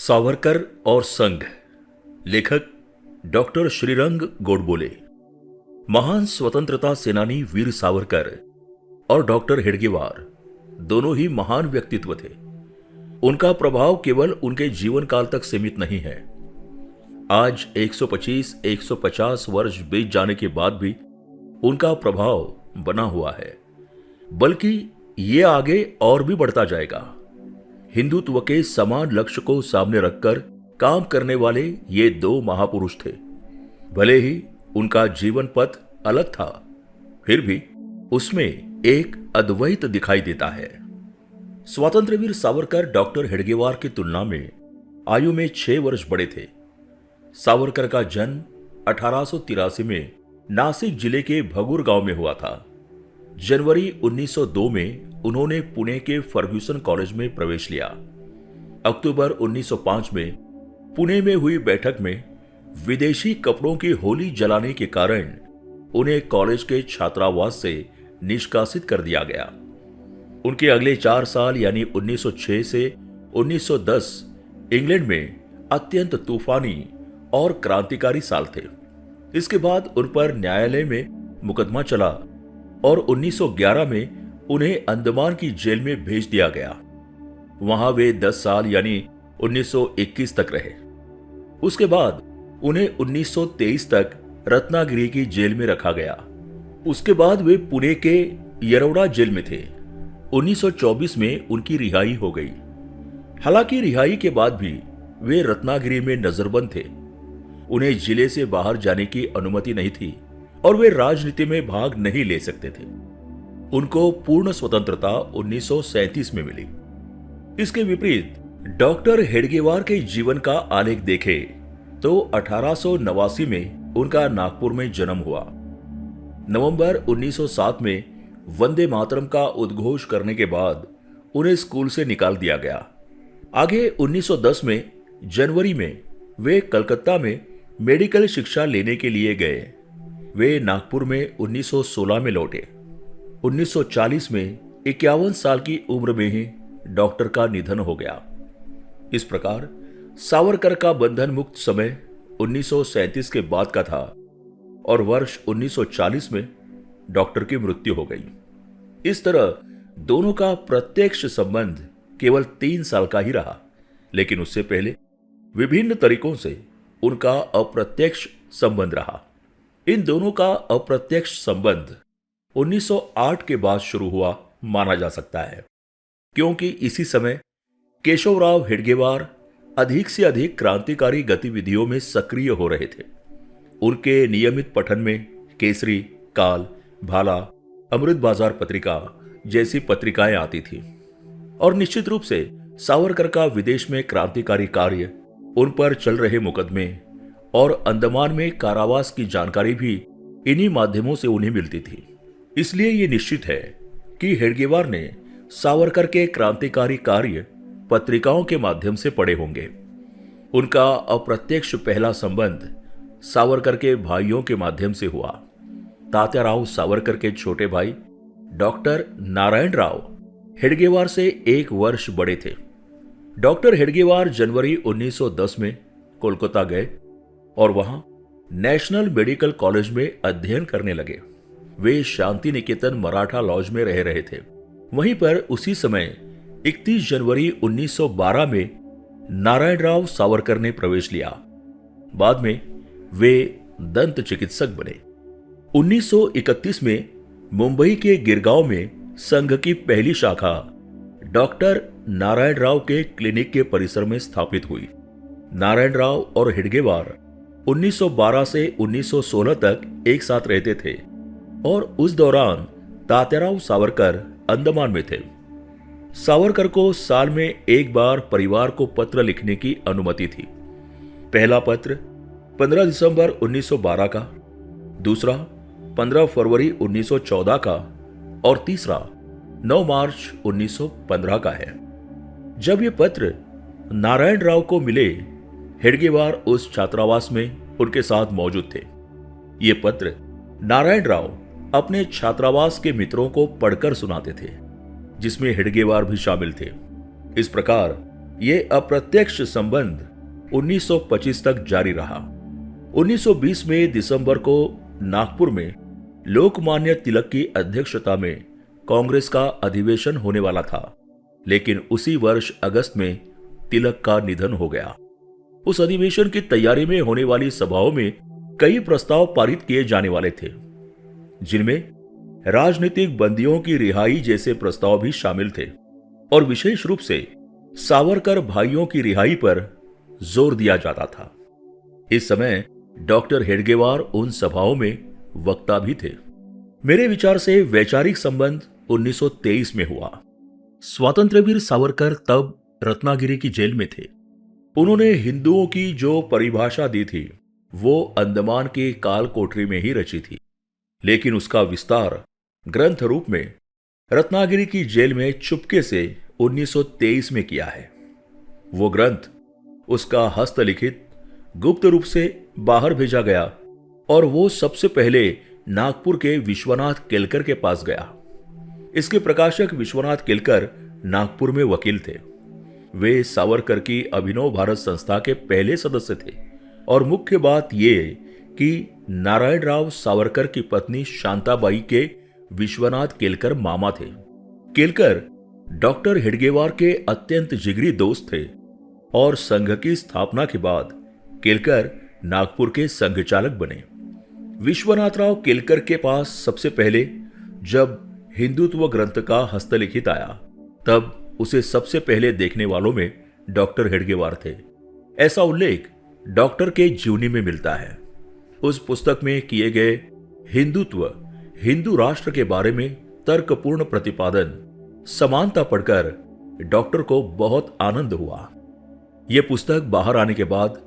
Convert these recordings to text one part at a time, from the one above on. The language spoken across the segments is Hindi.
सावरकर और संघ। लेखक डॉक्टर श्रीरंग गोडबोले। महान स्वतंत्रता सेनानी वीर सावरकर और डॉक्टर हेडगेवार दोनों ही महान व्यक्तित्व थे। उनका प्रभाव केवल उनके जीवन काल तक सीमित नहीं है। आज 125-150 वर्ष बीत जाने के बाद भी उनका प्रभाव बना हुआ है, बल्कि ये आगे और भी बढ़ता जाएगा। हिंदुत्व के समान लक्ष्य को सामने रखकर काम करने वाले ये दो महापुरुष थे। भले ही उनका जीवन पथ अलग था, फिर भी उसमें एक अद्वैत दिखाई देता है। स्वातंत्र्यवीर सावरकर डॉक्टर हेडगेवार की तुलना में आयु में 6 वर्ष बड़े थे। सावरकर का जन्म 1883 में नासिक जिले के भगूर गांव में हुआ था। जनवरी 1902 में उन्होंने पुणे के फर्ग्यूसन कॉलेज में प्रवेश लिया। अक्टूबर 1905 में पुणे में हुई बैठक में विदेशी कपड़ों की होली जलाने के कारण उन्हें कॉलेज के छात्रावास से निष्कासित कर दिया गया। उनके अगले 4 साल यानी 1906 से 1910 इंग्लैंड में अत्यंत तूफानी और क्रांतिकारी साल थे। इसके बाद उन पर न्यायालय में मुकदमा चला और 1911 में उन्हें अंडमान की जेल में भेज दिया गया। वहां वे 10 साल यानी 1921 तक रहे। उसके बाद उन्हें 1923 तक रत्नागिरी की जेल में रखा गया। उसके बाद वे पुणे के येरवडा जेल में थे। 1924 में उनकी रिहाई हो गई। हालांकि रिहाई के बाद भी वे रत्नागिरी में नजरबंद थे। उन्हें जिले से बाहर जाने की अनुमति नहीं थी और वे राजनीति में भाग नहीं ले सकते थे। उनको पूर्ण स्वतंत्रता 1937 में मिली। इसके विपरीत डॉक्टर हेडगेवार के जीवन का आलेख देखें तो 1889 में उनका नागपुर में जन्म हुआ। नवंबर 1907 में वंदे मातरम का उद्घोष करने के बाद उन्हें स्कूल से निकाल दिया गया। आगे 1910 में जनवरी में वे कलकत्ता में मेडिकल शिक्षा लेने के लिए गए। वे नागपुर में 1916 में लौटे। 1940 में 51 साल की उम्र में ही डॉक्टर का निधन हो गया। इस प्रकार सावरकर का बंधन मुक्त समय 1937 के बाद का था और वर्ष 1940 में डॉक्टर की मृत्यु हो गई। इस तरह दोनों का प्रत्यक्ष संबंध केवल 3 साल का ही रहा, लेकिन उससे पहले विभिन्न तरीकों से उनका अप्रत्यक्ष संबंध रहा। इन दोनों का अप्रत्यक्ष संबंध 1908 के बाद शुरू हुआ माना जा सकता है, क्योंकि इसी समय केशवराव हेडगेवार अधिक से अधिक क्रांतिकारी गतिविधियों में सक्रिय हो रहे थे। उनके नियमित पठन में केसरी, काल, भाला, अमृत बाजार पत्रिका जैसी पत्रिकाएं आती थी और निश्चित रूप से सावरकर का विदेश में क्रांतिकारी कार्य, उन पर चल रहे मुकदमे और अंडमान में कारावास की जानकारी भी इन्हीं माध्यमों से उन्हें मिलती थी। इसलिए यह निश्चित है कि हेडगेवार ने सावरकर के क्रांतिकारी कार्य पत्रिकाओं के माध्यम से पढ़े होंगे। उनका अप्रत्यक्ष पहला संबंध सावरकर के भाइयों के माध्यम से हुआ। तात्याराव सावरकर के छोटे भाई डॉक्टर नारायण राव हेडगेवार से 1 वर्ष बड़े थे। डॉक्टर हेडगेवार जनवरी 1910 में कोलकाता गए और वहां नेशनल मेडिकल कॉलेज में अध्ययन करने लगे। वे शांति निकेतन मराठा लॉज में रह रहे थे। वहीं पर उसी समय 31 जनवरी 1912 में नारायण राव सावरकर ने प्रवेश लिया। बाद में वे दंत चिकित्सक बने। 1931 में मुंबई के गिरगांव में संघ की पहली शाखा डॉक्टर नारायण राव के क्लिनिक के परिसर में स्थापित हुई। नारायण राव और हेडगेवार 1912 से 1916 तक एक साथ रहते थे और उस दौरान तात्याराव सावरकर अंडमान में थे। सावरकर को साल में 1 बार परिवार को पत्र लिखने की अनुमति थी। पहला पत्र 15 दिसंबर 1912 का, दूसरा 15 फरवरी 1914 का और तीसरा 9 मार्च 1915 का है। जब ये पत्र नारायण राव को मिले, हेडगेवार उस छात्रावास में उनके साथ मौजूद थे। ये पत्र नारायण राव अपने छात्रावास के मित्रों को पढ़कर सुनाते थे, जिसमें हेडगेवार भी शामिल थे। इस प्रकार ये अप्रत्यक्ष संबंध 1925 तक जारी रहा। 1920 में दिसंबर को नागपुर में लोकमान्य तिलक की अध्यक्षता में कांग्रेस का अधिवेशन होने वाला था, लेकिन उसी वर्ष अगस्त में तिलक का निधन हो गया। उस अधिवेशन की तैयारी में होने वाली सभाओं में कई प्रस्ताव पारित किए जाने वाले थे, जिनमें राजनीतिक बंदियों की रिहाई जैसे प्रस्ताव भी शामिल थे और विशेष रूप से सावरकर भाइयों की रिहाई पर जोर दिया जाता था। इस समय डॉक्टर हेडगेवार उन सभाओं में वक्ता भी थे। मेरे विचार से वैचारिक संबंध 1923 में हुआ। स्वातंत्र्यवीर सावरकर तब रत्नागिरी की जेल में थे। उन्होंने हिंदुओं की जो परिभाषा दी थी वो अंडमान के काल कोठरी में ही रची थी, लेकिन उसका विस्तार ग्रंथ रूप में रत्नागिरी की जेल में चुपके से 1923 में किया है। वो ग्रंथ, उसका हस्तलिखित, गुप्त रूप से बाहर भेजा गया और वो सबसे पहले नागपुर के विश्वनाथ केलकर के पास गया। इसके प्रकाशक विश्वनाथ केलकर नागपुर में वकील थे। वे सावरकर की अभिनव भारत संस्था के पहले सदस्य थे और मुख्य बात यह कि नारायण राव सावरकर की पत्नी शांताबाई के विश्वनाथ केलकर मामा थे। केलकर डॉक्टर हेडगेवार के अत्यंत जिगरी दोस्त थे और संघ की स्थापना के बाद केलकर नागपुर के संघ चालक बने। विश्वनाथराव केलकर के पास सबसे पहले जब हिंदुत्व ग्रंथ का हस्तलिखित आया, तब उसे सबसे पहले देखने वालों में डॉक्टर हेडगेवार थे। ऐसा उल्लेख डॉक्टर के जीवनी में मिलता है। उस पुस्तक में किए गए हिंदुत्व, हिंदू राष्ट्र के बारे में तर्कपूर्ण प्रतिपादन, समानता पढ़कर डॉक्टर को बहुत आनंद हुआ। यह पुस्तक बाहर आने के बाद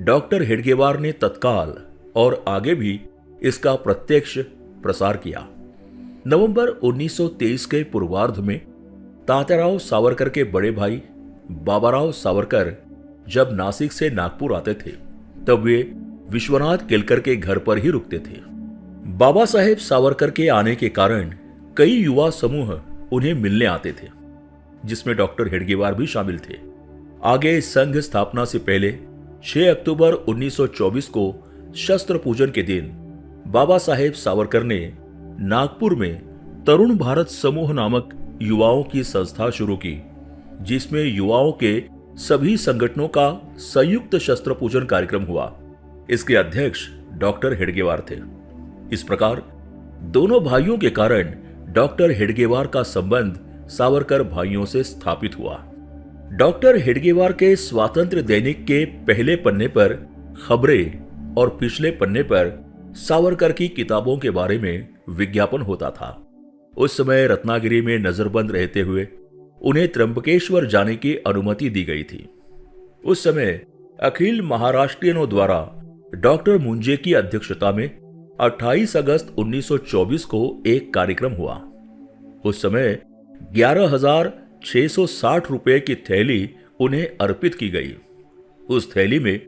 डॉक्टर हेडगेवार ने तत्काल और आगे भी इसका प्रत्यक्ष प्रसार किया। नवंबर 1923 के पूर्वार्ध में तात्याराव सावरकर के बड़े भाई बाबाराव सावरकर जब नासिक से नागपुर आते थे, तब वे विश्वनाथ केलकर के घर पर ही रुकते थे। बाबा साहेब सावरकर के आने के कारण कई युवा समूह उन्हें मिलने आते थे, जिसमें डॉक्टर हेडगेवार भी शामिल थे। आगे संघ स्थापना से पहले 6 अक्टूबर 1924 को शस्त्र पूजन के दिन बाबा साहेब सावरकर ने नागपुर में तरुण भारत समूह नामक युवाओं की संस्था शुरू की, जिसमें युवाओं के सभी संगठनों का संयुक्त शस्त्र पूजन कार्यक्रम हुआ। इसके अध्यक्ष डॉक्टर हेडगेवार थे। इस प्रकार दोनों भाइयों के कारण डॉक्टर हेडगेवार का संबंध सावरकर भाइयों से स्थापित हुआ। डॉक्टर हेडगेवार के स्वातंत्र्य दैनिक के पहले पन्ने पर खबरें और पिछले पन्ने पर सावरकर की किताबों के बारे में विज्ञापन होता था। उस समय रत्नागिरी में नजरबंद रहते हुए उन्हें त्र्यंबकेश्वर जाने की अनुमति दी गई थी। उस समय अखिल महाराष्ट्रियनों द्वारा डॉक्टर मुंजे की अध्यक्षता में 28 अगस्त 1924 को एक कार्यक्रम हुआ। उस समय 11,660 रुपए की थैली उन्हें अर्पित की गई। उस थैली में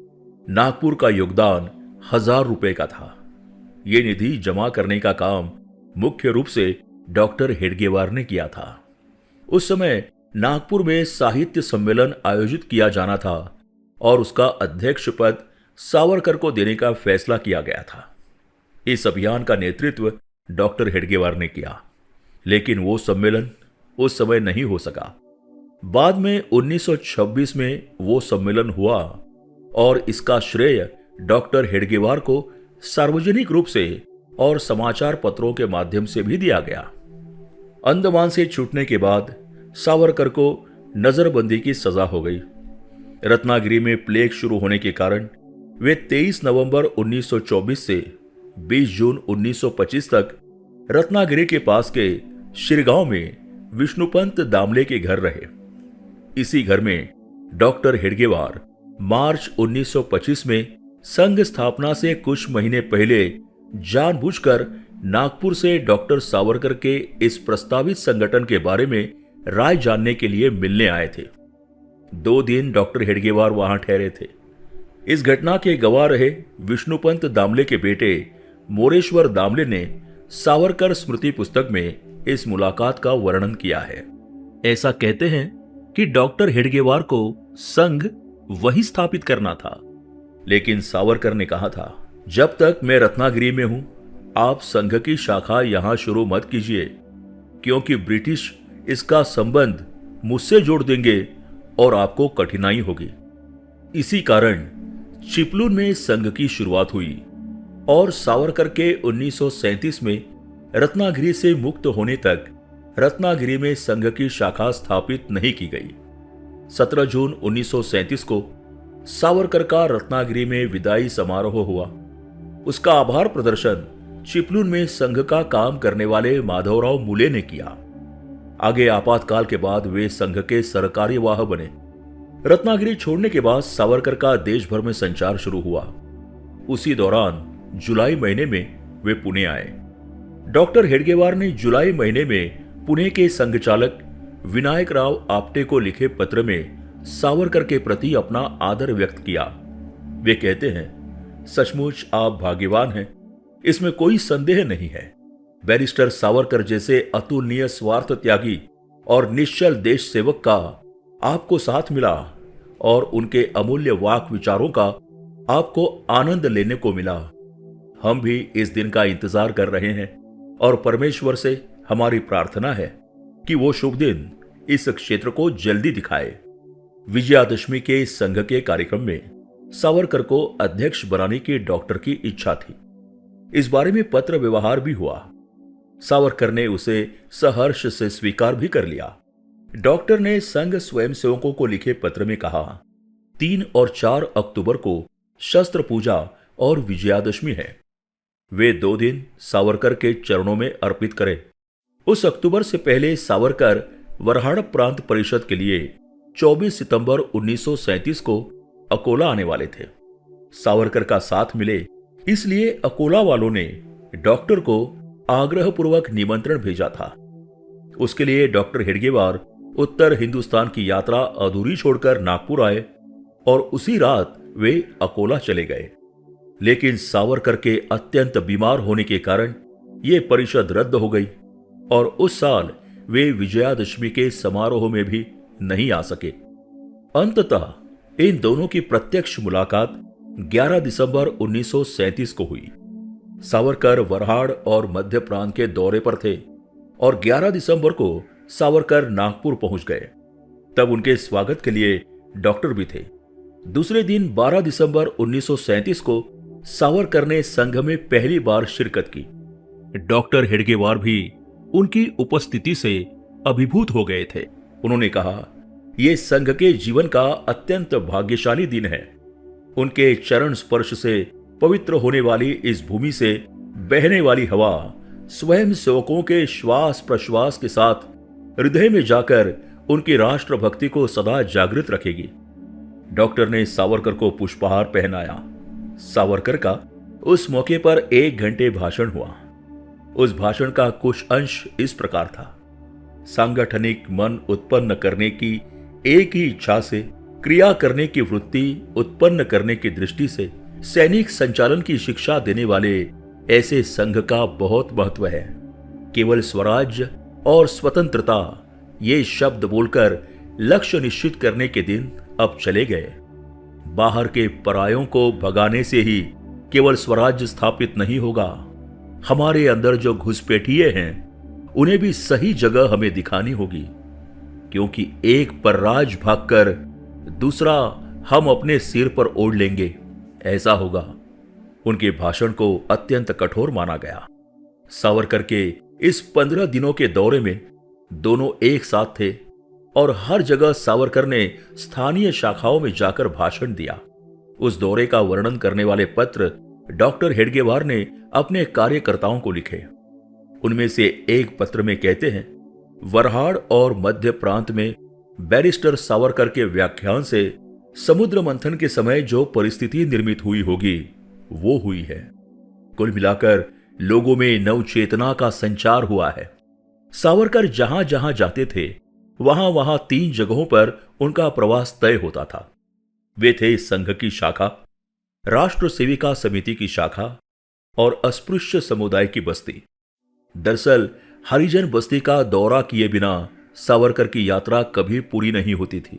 नागपुर का योगदान 1,000 रुपए का था। ये निधि जमा करने का काम मुख्य रूप से डॉक्टर हेडगेवार ने किया था। उस समय नागपुर में साहित्य सम्मेलन आयोजित किया जाना था और उसका अध्यक्ष पद सावरकर को देने का फैसला किया गया था। इस अभियान का नेतृत्व डॉक्टर हेडगेवार ने किया, लेकिन वो सम्मेलन उस समय नहीं हो सका। बाद में 1926 में वो सम्मेलन हुआ और इसका श्रेय डॉक्टर हेडगेवार को सार्वजनिक रूप से और समाचार पत्रों के माध्यम से भी दिया गया। अंडमान से छूटने के बाद सावरकर को नजरबंदी की सजा हो गई। रत्नागिरी में प्लेग शुरू होने के कारण वे 23 नवंबर 1924 से 20 जून 1925 तक रत्नागिरी के पास के शिरगांव में विष्णुपंत दामले के घर रहे। इसी घर में डॉक्टर हेडगेवार मार्च 1925 में संघ स्थापना से कुछ महीने पहले जानबूझकर नागपुर से डॉक्टर सावरकर के इस प्रस्तावित संगठन के बारे में राय जानने के लिए मिलने आए थे। 2 दिन डॉक्टर हेडगेवार वहां ठहरे थे। इस घटना के गवाह रहे विष्णुपंत दामले के बेटे मोरेश्वर दामले ने सावरकर स्मृति पुस्तक में इस मुलाकात का वर्णन किया है। ऐसा कहते हैं कि डॉक्टर हेडगेवार को संघ वही स्थापित करना था। लेकिन सावरकर ने कहा था, जब तक मैं रत्नागिरी में हूं, आप संघ की शाखा यहां शुरू मत कीजिए, क्योंकि ब्रिटिश इसका संबंध मुझसे जोड़ देंगे और आपको कठिनाई होगी। इसी कारण चिपलून में संघ की शुरुआत हुई और सावरकर के 1937 में रत्नागिरी से मुक्त होने तक रत्नागिरी में संघ की शाखा स्थापित नहीं की गई। 17 जून 1937 को सावरकर का रत्नागिरी में विदाई समारोह हुआ। उसका आभार प्रदर्शन चिपलून में संघ का काम करने वाले माधवराव मुले ने किया। आगे आपातकाल के बाद वे संघ के सरकारी वाह बने। रत्नागिरी छोड़ने के बाद सावरकर का देश भर में संचार शुरू हुआ। उसी दौरान जुलाई महीने में वे पुणे आए। डॉक्टर हेडगेवार ने जुलाई महीने में पुणे के संघचालक विनायक राव आपटे को लिखे पत्र में सावरकर के प्रति अपना आदर व्यक्त किया। वे कहते हैं, सचमुच आप भाग्यवान हैं, इसमें कोई संदेह नहीं है। बैरिस्टर सावरकर जैसे अतुलनीय स्वार्थ त्यागी और निश्चल देश सेवक का आपको साथ मिला और उनके अमूल्य वाक विचारों का आपको आनंद लेने को मिला। हम भी इस दिन का इंतजार कर रहे हैं और परमेश्वर से हमारी प्रार्थना है कि वो शुभ दिन इस क्षेत्र को जल्दी दिखाए। विजयादशमी के संघ के कार्यक्रम में सावरकर को अध्यक्ष बनाने की डॉक्टर की इच्छा थी। इस बारे में पत्र व्यवहार भी हुआ। सावरकर ने उसे सहर्ष से स्वीकार भी कर लिया। डॉक्टर ने संघ स्वयंसेवकों को लिखे पत्र में कहा, 3 और 4 अक्टूबर को शस्त्र पूजा और विजयादशमी है। वे 2 दिन सावरकर के चरणों में अर्पित करें। उस अक्टूबर से पहले सावरकर वरहाड़ प्रांत परिषद के लिए 24 सितंबर 1937 को अकोला आने वाले थे। सावरकर का साथ मिले, इसलिए अकोला वालों ने डॉक्टर को आग्रहपूर्वक निमंत्रण भेजा था। उसके लिए डॉक्टर हेडगेवार उत्तर हिंदुस्तान की यात्रा अधूरी छोड़कर नागपुर आए और उसी रात वे अकोला चले गए। लेकिन सावरकर के अत्यंत बीमार होने के कारण ये परिषद रद्द हो गई और उस साल वे विजयादशमी के समारोह में भी नहीं आ सके। अंततः इन दोनों की प्रत्यक्ष मुलाकात 11 दिसंबर 1937 को हुई। सावरकर वरहाड़ और मध्य प्रांत के दौरे पर थे और 11 दिसंबर को सावरकर नागपुर पहुंच गए। तब उनके स्वागत के लिए डॉक्टर भी थे। दूसरे दिन 12 दिसंबर 1937 को सावरकर ने संघ में पहली बार शिरकत की। डॉक्टर हेडगेवार भी उनकी उपस्थिति से अभिभूत हो गए थे। उन्होंने कहा, यह संघ के जीवन का अत्यंत भाग्यशाली दिन है। उनके चरण स्पर्श से पवित्र होने वाली इस भूमि से बहने वाली हवा स्वयं सेवकों के श्वास प्रश्वास के साथ हृदय में जाकर उनकी राष्ट्रभक्ति को सदा जागृत रखेगी। डॉक्टर ने सावरकर को पुष्पहार पहनाया। सावरकर का उस मौके पर 1 घंटे भाषण हुआ। उस भाषण का कुछ अंश इस प्रकार था, सांगठनिक मन उत्पन्न करने की एक ही इच्छा से, क्रिया करने की वृत्ति उत्पन्न करने की दृष्टि से सैनिक संचालन की शिक्षा देने वाले ऐसे संघ का बहुत महत्व है। केवल स्वराज्य और स्वतंत्रता ये शब्द बोलकर लक्ष्य निश्चित करने के दिन अब चले गए। बाहर के परायों को भगाने से ही केवल स्वराज्य स्थापित नहीं होगा। हमारे अंदर जो घुसपैठिए हैं उन्हें भी सही जगह हमें दिखानी होगी, क्योंकि एक पर राज भागकर दूसरा हम अपने सिर पर ओढ़ लेंगे, ऐसा होगा। उनके भाषण को अत्यंत कठोर माना गया। सावरकर के इस 15 दिनों के दौरे में दोनों एक साथ थे और हर जगह सावरकर ने स्थानीय शाखाओं में जाकर भाषण दिया। उस दौरे का वर्णन करने वाले पत्र डॉक्टर हेडगेवार ने अपने कार्यकर्ताओं को लिखे। उनमें से एक पत्र में कहते हैं, वरहाड़ और मध्य प्रांत में बैरिस्टर सावरकर के व्याख्यान से समुद्र मंथन के समय जो परिस्थिति निर्मित हुई होगी वो हुई है। कुल मिलाकर लोगों में नव चेतना का संचार हुआ है। सावरकर जहां जहां जाते थे वहां वहां 3 जगहों पर उनका प्रवास तय होता था। वे थे संघ की शाखा, राष्ट्र सेविका समिति की शाखा और अस्पृश्य समुदाय की बस्ती। दरअसल हरिजन बस्ती का दौरा किए बिना सावरकर की यात्रा कभी पूरी नहीं होती थी।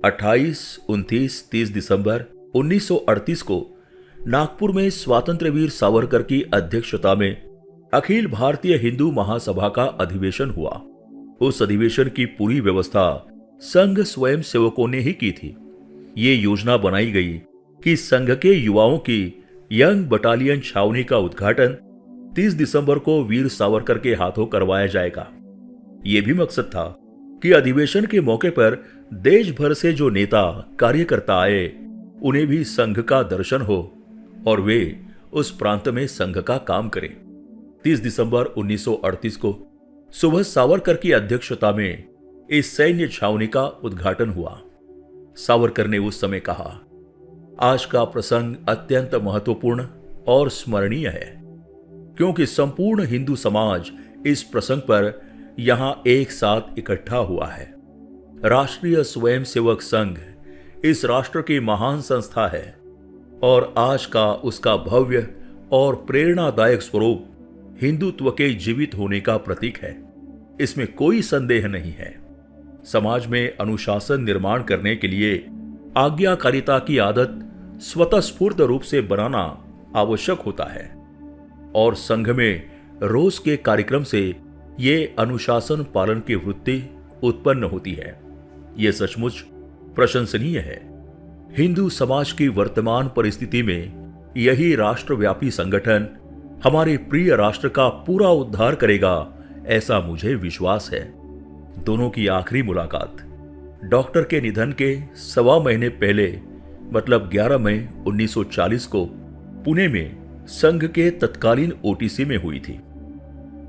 28, 29, 30 दिसंबर 1938 को नागपुर में स्वातंत्र्यवीर सावरकर की अध्यक्षता में अखिल भारतीय हिंदू महासभा का अधिवेशन हुआ। उस अधिवेशन की पूरी व्यवस्था संघ स्वयं सेवकों ने ही की थी। ये योजना बनाई गई कि संघ के युवाओं की यंग बटालियन छावनी का उद्घाटन 30 दिसंबर को वीर सावरकर के हाथों करवाया जाएगा। यह भी मकसद था कि अधिवेशन के मौके पर देश भर से जो नेता कार्यकर्ता आए उन्हें भी संघ का दर्शन हो और वे उस प्रांत में संघ का काम करें। 30 दिसंबर 1938 को सुबह सावरकर की अध्यक्षता में इस सैन्य छावनी का उद्घाटन हुआ। सावरकर ने उस समय कहा, आज का प्रसंग अत्यंत महत्वपूर्ण और स्मरणीय है, क्योंकि संपूर्ण हिंदू समाज इस प्रसंग पर यहां एक साथ इकट्ठा हुआ है। राष्ट्रीय स्वयंसेवक संघ इस राष्ट्र की महान संस्था है और आज का उसका भव्य और प्रेरणादायक स्वरूप हिंदुत्व के जीवित होने का प्रतीक है। इसमें कोई संदेह नहीं है। समाज में अनुशासन निर्माण करने के लिए आज्ञाकारिता की आदत स्वतःस्फूर्त रूप से बनाना आवश्यक होता है और संघ में रोज के कार्यक्रम से ये अनुशासन पालन की वृत्ति उत्पन्न होती है। यह सचमुच प्रशंसनीय है। हिंदू समाज की वर्तमान परिस्थिति में यही राष्ट्रव्यापी संगठन हमारे प्रिय राष्ट्र का पूरा उद्धार करेगा, ऐसा मुझे विश्वास है। दोनों की आखिरी मुलाकात डॉक्टर के निधन के 1.25 महीने पहले मतलब 11 मई 1940 को पुणे में संघ के तत्कालीन ओटीसी में हुई थी।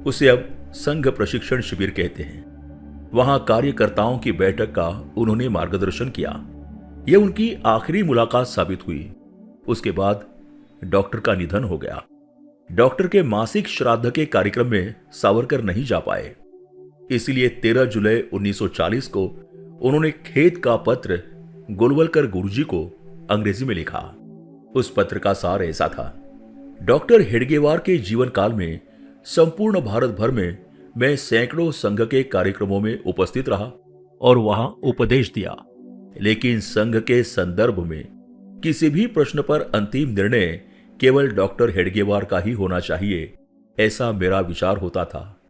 उसे अब संघ प्रशिक्षण शिविर कहते हैं। वहां कार्यकर्ताओं की बैठक का उन्होंने मार्गदर्शन किया। यह उनकी आखिरी मुलाकात साबित हुई। उसके बाद डॉक्टर का निधन हो गया। डॉक्टर के मासिक श्राद्ध के कार्यक्रम में सावरकर नहीं जा पाए, इसलिए 13 जुलाई 1940 को उन्होंने खेद का पत्र गोलवलकर गुरुजी को अंग्रेजी में लिखा। उस पत्र का सार ऐसा था, डॉक्टर हेडगेवार के जीवन काल में संपूर्ण भारत भर में मैं सैकड़ों संघ के कार्यक्रमों में उपस्थित रहा और वहां उपदेश दिया, लेकिन संघ के संदर्भ में किसी भी प्रश्न पर अंतिम निर्णय केवल डॉक्टर हेडगेवार का ही होना चाहिए, ऐसा मेरा विचार होता था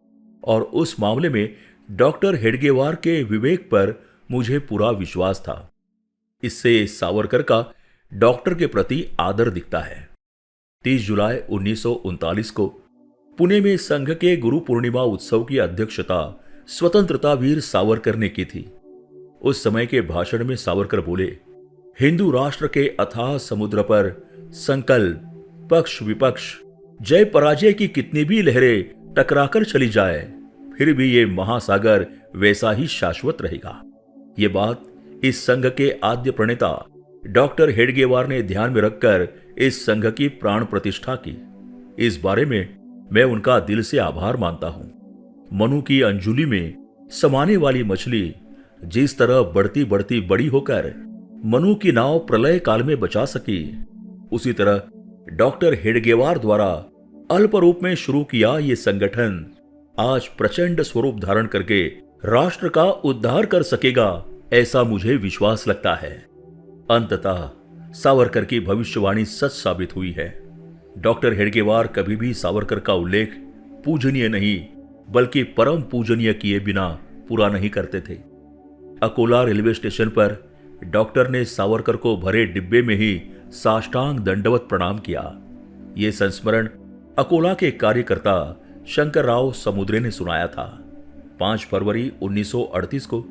और उस मामले में डॉक्टर हेडगेवार के विवेक पर मुझे पूरा विश्वास था। इससे सावरकर का डॉक्टर के प्रति आदर दिखता है। 30 जुलाई 1939 को पुणे में संघ के गुरु पूर्णिमा उत्सव की अध्यक्षता स्वतंत्रता वीर सावरकर ने की थी। उस समय के भाषण में सावरकर बोले, हिंदू राष्ट्र के अथाह समुद्र पर संकल्प, पक्ष विपक्ष, जय पराजय की कितनी भी लहरें टकराकर चली जाए, फिर भी ये महासागर वैसा ही शाश्वत रहेगा। ये बात इस संघ के आद्य प्रणेता डॉक्टर हेडगेवार ने ध्यान में रखकर इस संघ की प्राण प्रतिष्ठा की। इस बारे में मैं उनका दिल से आभार मानता हूं। मनु की अंजुलि में समाने वाली मछली जिस तरह बढ़ती बढ़ती बड़ी होकर मनु की नाव प्रलय काल में बचा सकी, उसी तरह डॉक्टर हेडगेवार द्वारा अल्प रूप में शुरू किया ये संगठन आज प्रचंड स्वरूप धारण करके राष्ट्र का उद्धार कर सकेगा, ऐसा मुझे विश्वास लगता है। अंततः सावरकर की भविष्यवाणी सच साबित हुई है। डॉक्टर हेडगेवार कभी भी सावरकर का उल्लेख पूजनीय नहीं बल्कि परम पूजनीय किए बिना पूरा नहीं करते थे। अकोला रेलवे स्टेशन पर डॉक्टर ने सावरकर को भरे डिब्बे में ही साष्टांग दंडवत प्रणाम किया। ये संस्मरण अकोला के कार्यकर्ता शंकरराव समुद्रे ने सुनाया था। 5 फरवरी 1938 को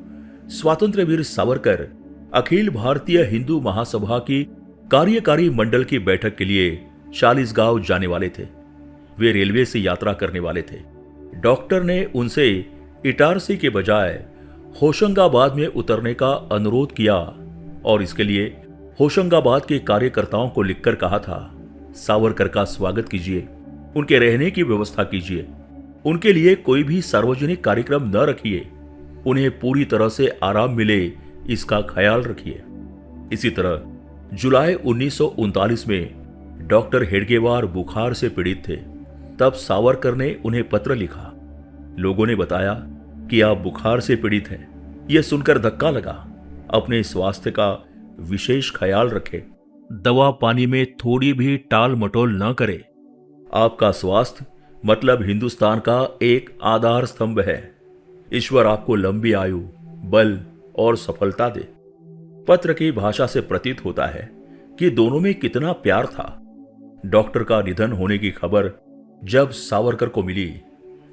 स्वातंत्र्यवीर सावरकर अखिल भारतीय हिंदू महासभा की कार्यकारी मंडल की बैठक के लिए चालीसगांव जाने वाले थे। वे रेलवे से यात्रा करने वाले थे। डॉक्टर ने उनसे इटारसी के बजाय होशंगाबाद में उतरने का अनुरोध किया और इसके लिए होशंगाबाद के कार्यकर्ताओं को लिखकर कहा था, सावरकर का स्वागत कीजिए, उनके रहने की व्यवस्था कीजिए, उनके लिए कोई भी सार्वजनिक कार्यक्रम न रखिए, उन्हें पूरी तरह से आराम मिले इसका ख्याल रखिए। इसी तरह जुलाई 1939 में डॉक्टर हेडगेवार बुखार से पीड़ित थे। तब सावरकर ने उन्हें पत्र लिखा। लोगों ने बताया कि आप बुखार से पीड़ित हैं। यह सुनकर धक्का लगा। अपने स्वास्थ्य का विशेष ख्याल रखें, दवा पानी में थोड़ी भी टाल मटोल न करे। आपका स्वास्थ्य मतलब हिंदुस्तान का एक आधार स्तंभ है। ईश्वर आपको लंबी आयु, बल और सफलता दे। पत्र की भाषा से प्रतीत होता है कि दोनों में कितना प्यार था। डॉक्टर का निधन होने की खबर जब सावरकर को मिली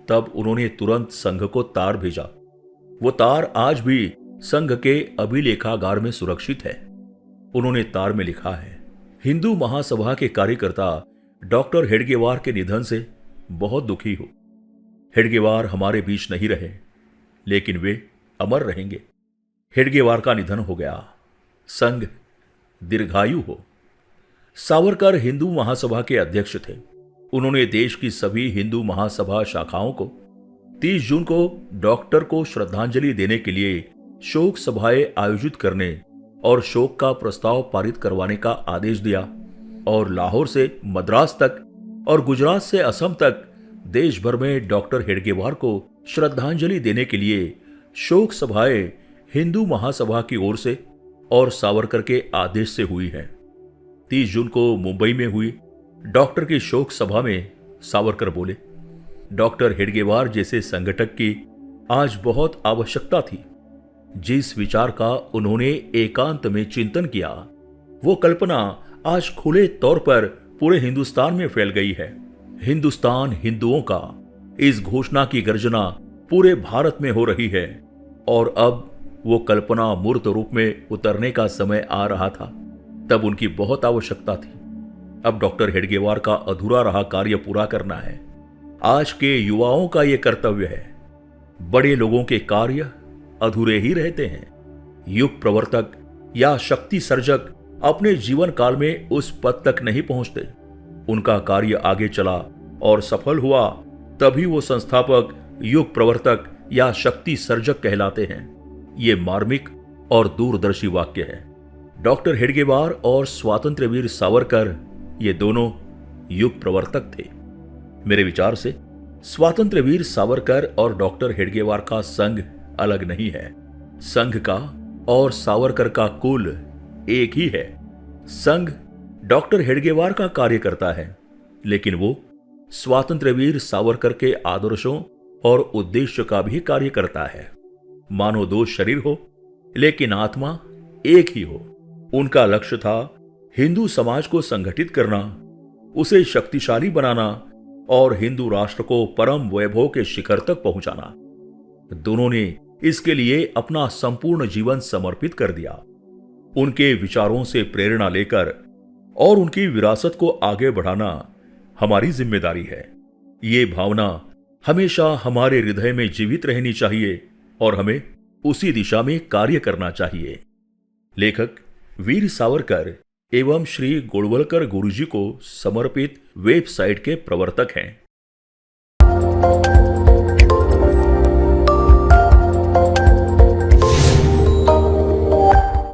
तब उन्होंने तुरंत संघ को तार भेजा। वो तार आज भी संघ के अभिलेखागार में सुरक्षित है। उन्होंने तार में लिखा है, हिंदू महासभा के कार्यकर्ता डॉक्टर हेडगेवार के निधन से बहुत दुखी हूं। हेडगेवार हमारे बीच नहीं रहे, लेकिन वे अमर रहेंगे। हेडगेवार का निधन हो गया। संघ दीर्घायु हो। सावरकर हिंदू महासभा के अध्यक्ष थे। उन्होंने देश की सभी हिंदू महासभा शाखाओं को 30 जून को डॉक्टर को श्रद्धांजलि देने के लिए शोक सभाएं आयोजित करने और शोक का प्रस्ताव पारित करवाने का आदेश दिया और लाहौर से मद्रास तक और गुजरात से असम तक देश भर में डॉक्टर हेडगेवार को श्रद्धांजलि देने के लिए शोक सभाएं हिंदू महासभा की ओर से और सावरकर के आदेश से हुई हैं। 30 जून को मुंबई में हुई डॉक्टर की शोक सभा में सावरकर बोले, डॉक्टर हेडगेवार जैसे संगठक की आज बहुत आवश्यकता थी। जिस विचार का उन्होंने एकांत में चिंतन किया, वो कल्पना आज खुले तौर पर पूरे हिंदुस्तान में फैल गई है। हिंदुस्तान हिंदुओं का, इस घोषणा की गर्जना पूरे भारत में हो रही है और अब वो कल्पना मूर्त रूप में उतरने का समय आ रहा था। तब उनकी बहुत आवश्यकता थी। अब डॉक्टर हेडगेवार का अधूरा रहा कार्य पूरा करना है। आज के युवाओं का यह कर्तव्य है। बड़े लोगों के कार्य अधूरे ही रहते हैं। युग प्रवर्तक या शक्ति सर्जक अपने जीवन काल में उस पद तक नहीं पहुंचते। उनका कार्य आगे चला और सफल हुआ तभी वो संस्थापक, युग प्रवर्तक या शक्ति सर्जक कहलाते हैं। ये मार्मिक और दूरदर्शी वाक्य है। डॉक्टर हेडगेवार और स्वातंत्र्य वीर सावरकर ये दोनों युग प्रवर्तक थे। मेरे विचार से स्वातंत्र्य वीर सावरकर और डॉक्टर हेडगेवार का संघ अलग नहीं है। संघ का और सावरकर का कुल एक ही है। संघ डॉक्टर हेडगेवार का कार्य करता है, लेकिन वो स्वातंत्र्य वीर सावरकर के आदर्शों और उद्देश्य का भी कार्य करता है। मानो दो शरीर हो, लेकिन आत्मा एक ही हो। उनका लक्ष्य था हिंदू समाज को संगठित करना, उसे शक्तिशाली बनाना और हिंदू राष्ट्र को परम वैभव के शिखर तक पहुंचाना। दोनों ने इसके लिए अपना संपूर्ण जीवन समर्पित कर दिया। उनके विचारों से प्रेरणा लेकर और उनकी विरासत को आगे बढ़ाना हमारी जिम्मेदारी है। ये भावना हमेशा हमारे हृदय में जीवित रहनी चाहिए और हमें उसी दिशा में कार्य करना चाहिए। लेखक वीर सावरकर एवं श्री गोडवलकर गुरुजी को समर्पित वेबसाइट के प्रवर्तक हैं।